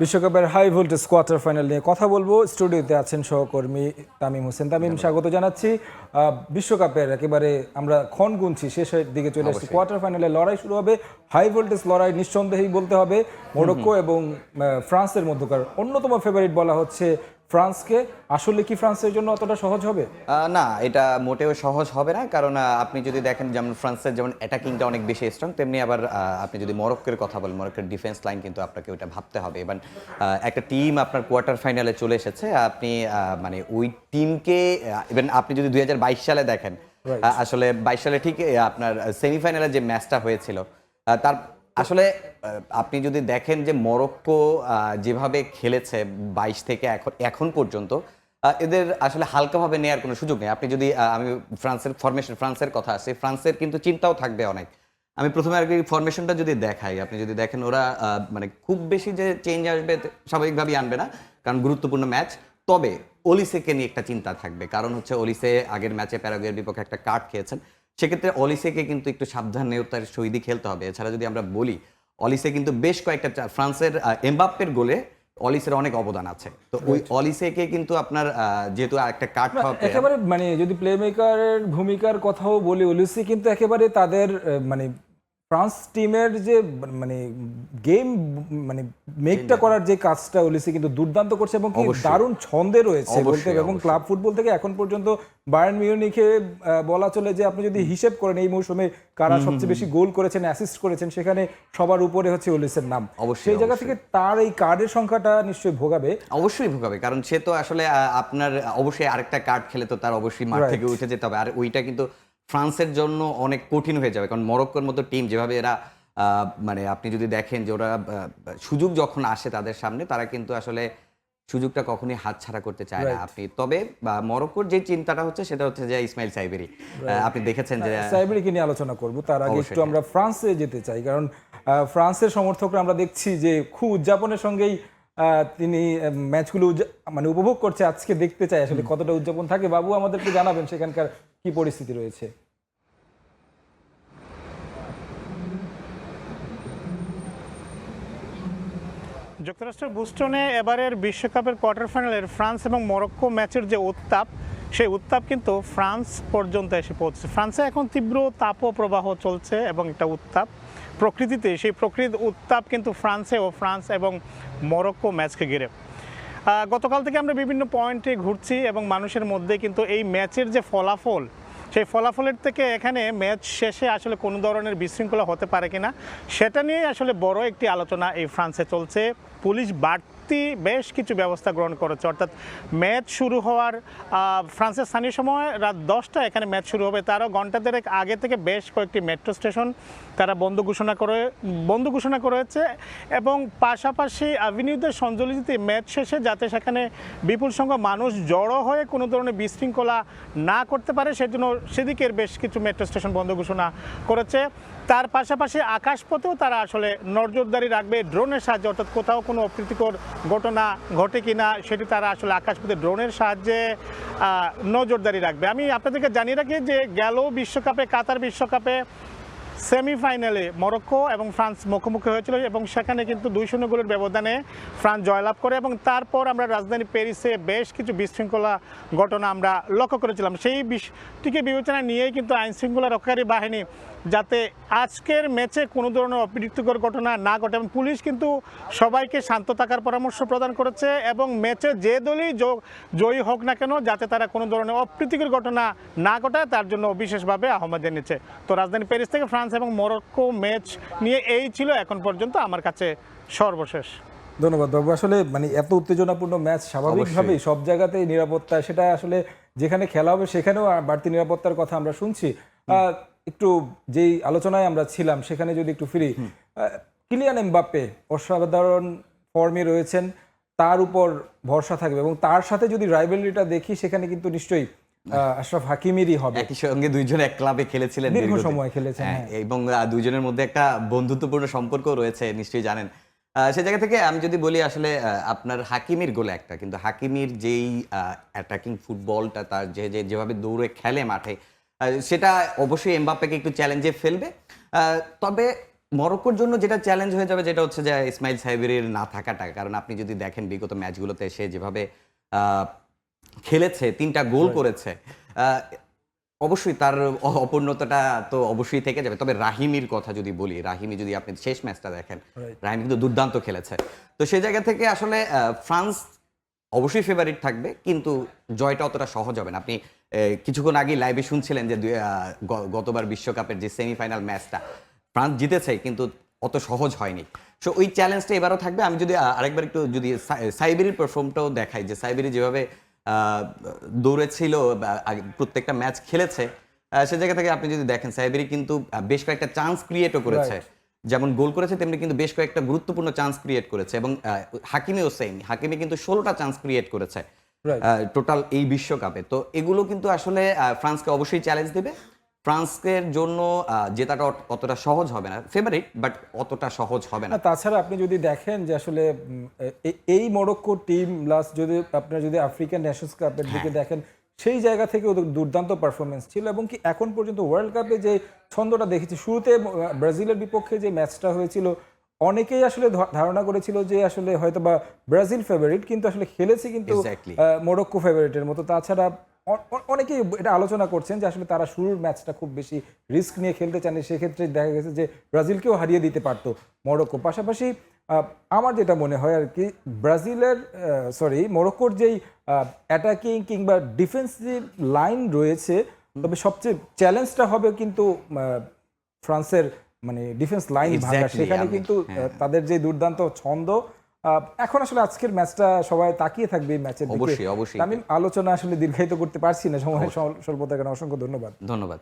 বিশ্বকাপের high voltage quarter final নিয়ে কথা বলবো। স্টুডিওতে আছেন সহকর্মী তামিম হোসেন। তামিম, স্বাগত জানাচ্ছি। বিশ্বকাপের একেবারে আমরা ক্ষণ গুনছি, শেষের দিকে চলে আসছি। কোয়ার্টার ফাইনালে লড়াই শুরু হবে, হাই ভোল্টেজ লড়াই নিঃসন্দেহেই বলতে হবে। মরক্কো এবং ফ্রান্সের মধ্যকার অন্যতম ফেভারিট বলা হচ্ছে ফ্রান্সকে। আসলে কি ফ্রান্সের জন্য অতটা সহজ হবে? না, এটা মোটেও সহজ হবে না, কারণ আপনি যদি দেখেন যেমন ফ্রান্সের যেমন অ্যাটাকিংটা অনেক বেশি স্ট্রং, তেমনি আবার আপনি যদি মরক্কোর কথা বলেন, মরক্কোর ডিফেন্স লাইন কিন্তু আপনাকে ওটা ভাবতে হবে। এবার একটা টিম আপনার কোয়ার্টার ফাইনালে চলে এসেছে, আপনি মানে ওই টিমকে ইভেন আপনি যদি 2022 সালে দেখেন, আসলে 22 সালে ঠিক আপনার সেমিফাইনালে যে ম্যাচটা হয়েছিল, তার আসলে আপনি যদি দেখেন যে মরক্কো যেভাবে খেলেছে 22 থেকে এখন পর্যন্ত, এদের আসলে হালকাভাবে নেওয়ার কোনো সুযোগ নেই। আপনি যদি আমি ফ্রান্সের কথা আসছে, ফ্রান্সের কিন্তু চিন্তাও থাকবে অনেক। আমি প্রথমে আর কি ফরমেশনটা যদি দেখাই, আপনি যদি দেখেন ওরা মানে খুব বেশি যে চেঞ্জ আসবে স্বাভাবিকভাবেই আনবে না, কারণ গুরুত্বপূর্ণ ম্যাচ। তবে অলিসেকে নিয়ে একটা চিন্তা থাকবে, কারণ হচ্ছে অলিসে আগের ম্যাচে প্যারাগুয়ের বিপক্ষে একটা কার্ড খেয়েছেন। সেক্ষেত্রে অলিসেকে কিন্তু একটু সাবধানতার সহিত খেলতে হবে। এছাড়া যদি আমরা বলি, অলিসে কিন্তু বেশ কয়েকটা ফ্রান্সের এমবাপ্পের গোলে অলিসের অনেক অবদান আছে। তো ওই অলিসেকে কিন্তু আপনার যেহেতু একটা কার্ড খাওয়া একেবারে মানে যদি প্লে মেকারের ভূমিকার কথাও বলি, ওলিসি কিন্তু একেবারে তাদের মানে ফ্রান্স টিমের যে মানে গেম মানে মেকটা করার যে কাজটা ওলিসি কিন্তু দুর্দান্ত করছে, এবং কি দারুণ ছন্দে রয়েছে বলতে হবে। এবং ক্লাব ফুটবল থেকে এখন পর্যন্ত বায়ার্ন মিউনিখে বলা চলে যে আপনি যদি হিসেব করেন এই মৌসুমে কারা সবচেয়ে বেশি গোল করেছেন, অ্যাসিস্ট করেছেন, সেখানে সবার উপরে হচ্ছে ওলিসের নাম। সেই জায়গা থেকে তার এই কার্ডের সংখ্যাটা নিশ্চয়ই ভোগাবে, অবশ্যই ভোগাবে, কারণ সে তো আসলে আপনার অবশ্যই আরেকটা কার্ড খেলে তো তার অবশ্যই মাঠ থেকে উঠে যেতে হবে। আর ওইটা কিন্তু ফ্রান্সের জন্য অনেক কঠিন হয়ে যাবে, কারণ মরক্কোর মতো টিম যেভাবে এরা মানে আপনি যদি দেখেন যে ওরা সুযোগ যখন আসে তাদের সামনে, তারা কিন্তু আসলে সুযোগটা কখনোই হাতছাড়া করতে চায় না। আপনি তবে মরক্কোর যে চিন্তাটা হচ্ছে সেটা হচ্ছে যে ইসমাইল সাইবেরি, আপনি দেখেছেন যে সাইবেরিকে নিয়ে আলোচনা করব। তার আগে একটু আমরা ফ্রান্সে যেতে চাই, কারণ ফ্রান্সের সমর্থকরা আমরা দেখছি যে খুব উদযাপনের সঙ্গেই তিনি ম্যাচগুলো মানে উপভোগ করছে। আজকে দেখতে চাই আসলে কতটা উদযাপন থাকে। বাবু, আমাদেরকে জানাবেন সেখানকার কি পরিস্থিতি রয়েছে। যুক্তরাষ্ট্রের বুস্টনে এবারের বিশ্বকাপের কোয়ার্টার ফাইনালের ফ্রান্স এবং মরক্কো ম্যাচের যে উত্তাপ, সেই উত্তাপ কিন্তু ফ্রান্স পর্যন্ত এসে পৌঁছেছে। ফ্রান্সে এখন তীব্র তাপপ্রবাহ চলছে এবং একটা উত্তাপ প্রকৃতিতে, সেই প্রকৃতির উত্তাপ কিন্তু ফ্রান্স এবং মরক্কো ম্যাচকে ঘিরে। গতকাল থেকে আমরা বিভিন্ন পয়েন্টে ঘুরছি এবং মানুষের মধ্যে কিন্তু এই ম্যাচের যে ফলাফল, সেই ফলাফলের থেকে এখানে ম্যাচ শেষে আসলে কোনো ধরনের বিশৃঙ্খলা হতে পারে কিনা সেটা নিয়েই আসলে বড় একটি আলোচনা এই ফ্রান্সে চলছে। পুলিশ বাড়তি বেশ কিছু ব্যবস্থা গ্রহণ করেছে, অর্থাৎ ম্যাচ শুরু হওয়ার ফ্রান্সের স্থানীয় সময় রাত 10টা এখানে ম্যাচ শুরু হবে, তারও ঘন্টা দেড়েক আগে থেকে বেশ কয়েকটি মেট্রো স্টেশন তারা বন্ধ ঘোষণা করেছে। এবং পাশাপাশি অ্যাভিনিউতে সংযোজিত ম্যাচ শেষে যাতে সেখানে বিপুল সংখ্যক মানুষ জড়ো হয়ে কোনো ধরনের বিশৃঙ্খলা না করতে পারে সেজন্য সেদিকের বেশ কিছু মেট্রো স্টেশন বন্ধ ঘোষণা করেছে। তার পাশাপাশি আকাশপথেও তারা আসলে নজরদারি রাখবে ড্রোনের সাহায্যে, অর্থাৎ কোথাও কোনো অপ্রীতিকর ঘটনা ঘটে কিনা সেটি তারা আসলে আকাশপথে ড্রোনের সাহায্যে নজরদারি রাখবে। আমি আপনাদেরকে জানিয়ে রাখি যে গেল বিশ্বকাপে, কাতার বিশ্বকাপে সেমিফাইনালে মরক্কো এবং ফ্রান্স মুখোমুখি হয়েছিল এবং সেখানে কিন্তু 2-0 গোলের ব্যবধানে ফ্রান্স জয়লাভ করে, এবং তারপর আমরা রাজধানী প্যারিসে বেশ কিছু বিশৃঙ্খলা ঘটনা আমরা লক্ষ্য করেছিলাম। সেই বিষয়টিকে বিবেচনায় নিয়েই কিন্তু আইনশৃঙ্খলা রক্ষাকারী বাহিনী যাতে আজকের ম্যাচে কোনো ধরনের অপ্রীতিকর ঘটনা না ঘটে, এবং পুলিশ কিন্তু সবাইকে শান্ত থাকার পরামর্শ প্রদান করেছে এবং ম্যাচে যে দলই জয়ী হোক না কেন যাতে তারা কোনো ধরনের অপ্রীতিকর ঘটনা না ঘটায় তার জন্য বিশেষভাবে আহ্বান জানিয়েছে। তো রাজধানী প্যারিস থেকে ফ্রান্স এবং মরক্কো ম্যাচ নিয়ে এই ছিল এখন পর্যন্ত আমার কাছে সর্বশেষ। ধন্যবাদ বাবু। আসলে মানে এত উত্তেজনাপূর্ণ ম্যাচ, স্বাভাবিকভাবেই সব জায়গাতেই নিরাপত্তা, সেটা আসলে যেখানে খেলা হবে সেখানেও বাড়তি নিরাপত্তার কথা আমরা শুনছি। একটু যেই আলোচনায় আমরা ছিলাম সেখানে যদি একটু ফিরি, কিলিয়ান এমবাপ্পে অসাধারণ ফর্মে রয়েছেন, তার উপর ভরসা থাকবে, এবং তার সাথে যদি রাইভালরিটা দেখি সেখানে কিন্তু নিশ্চয়ই আশরাফ হাকিমিরই হবে। একই সঙ্গে দুইজন এক ক্লাবে খেলেছিলেন, দীর্ঘ সময় খেলেছেন, এবং দুইজনের মধ্যে একটা বন্ধুত্বপূর্ণ সম্পর্ক রয়েছে, নিশ্চয়ই জানেন। সে জায়গা থেকে আমি যদি বলি, আসলে আপনার হাকিমির গোলে একটা, কিন্তু হাকিমির যেই অ্যাটাকিং ফুটবলটা, তার যেভাবে দৌড়ে খেলে মাঠে, সেটা অবশ্যই এমবাপ্পেকে একটু চ্যালেঞ্জে ফেলবে। তবে মরক্কোর জন্য যেটা চ্যালেঞ্জ হয়ে যাবে যেটা হচ্ছে যে ইসমাইল সাইবিরির না থাকাটা, কারণ আপনি যদি দেখেন বিগত ম্যাচগুলোতে সে যেভাবে খেলেছে, 3টা গোল করেছে, অবশ্যই তার অপূর্ণতাটা তো অবশ্যই থেকে যাবে। তবে রাহিমির কথা যদি বলি, রাহিমি যদি আপনি শেষ ম্যাচটা দেখেন, রাহিমি কিন্তু দুর্দান্ত খেলেছে। তো সেই জায়গা থেকে আসলে ফ্রান্স অবশ্যই ফেভারিট থাকবে, কিন্তু জয়টা অতটা সহজ হবে না। আপনি কিছুক্ষণ আগে লাইভে শুনছিলেন যে গতবার বিশ্বকাপের যে সেমিফাইনাল ম্যাচটা ফ্রান্স জিতেছে, কিন্তু অত সহজ হয়নি। সো ওই চ্যালেঞ্জটা এবারও থাকবে। আমি যদি আরেকবার একটু যদি সাইবেরির পারফর্মটাও দেখাই, যে সাইবেরি যেভাবে দৌড়েছিল, প্রত্যেকটা ম্যাচ খেলেছে, সে জায়গা থেকে আপনি যদি দেখেন সাইবেরি কিন্তু বেশ কয়েকটা চান্স ক্রিয়েটও করেছে, যেমন গোল করেছে তেমনি কিন্তু বেশ কয়েকটা গুরুত্বপূর্ণ চান্স ক্রিয়েট করেছে। এবং হাকিমিও সেম, হাকিমি কিন্তু 16টা চান্স ক্রিয়েট করেছে টোটাল এই বিশ্বকাপে। তো এগুলো কিন্তু আসলে ফ্রান্সকে অবশ্যই চ্যালেঞ্জ দেবে। ফ্রান্সের জন্য জেতাটা অতটা সহজ হবে না, ফেভারিট বাট অতটা সহজ হবে না। তাছাড়া আপনি যদি দেখেন যে আসলে এই মরক্কো টিম প্লাস যদি আপনারা যদি আফ্রিকান নেশনস কাপের দিকে দেখেন, সেই জায়গা থেকে ওদের দুর্দান্ত পারফরমেন্স ছিল। এবং কি এখন পর্যন্ত ওয়ার্ল্ড কাপে যে ছন্দটা দেখেছি, শুরুতে ব্রাজিলের বিপক্ষে যে ম্যাচটা হয়েছিল, অনেকেই আসলে ধারণা করেছিল যে আসলে হয়তো বা ব্রাজিল ফেভারিট, কিন্তু আসলে খেলেছে কিন্তু মরক্কো ফেভারিটের মতো। তাছাড়া অনেকেই এটা আলোচনা করছেন যে আসলে তারা শুরুর ম্যাচটা খুব বেশি রিস্ক নিয়ে খেলতে চান, সেক্ষেত্রে দেখা গেছে যে ব্রাজিলকেও হারিয়ে দিতে পারতো মরক্কো। পাশাপাশি আমার যেটা মনে হয় আর কি, মরক্কোর যেই অ্যাটাকিং কিংবা ডিফেন্সিভ লাইন রয়েছে, তবে সবচেয়ে চ্যালেঞ্জটা হবে কিন্তু ফ্রান্সের মানে ডিফেন্স লাইন ভাঙা। সেখানে কিন্তু তাদের যে দুর্দান্ত ছন্দ, এখন আসলে আজকের ম্যাচটা সবাই তাকিয়ে থাকবে এই ম্যাচের দিকে। আমি আলোচনা আসলে দীর্ঘায়িত করতে পারছি না, সময় স্বল্পতার কারণে। অসংখ্য ধন্যবাদ।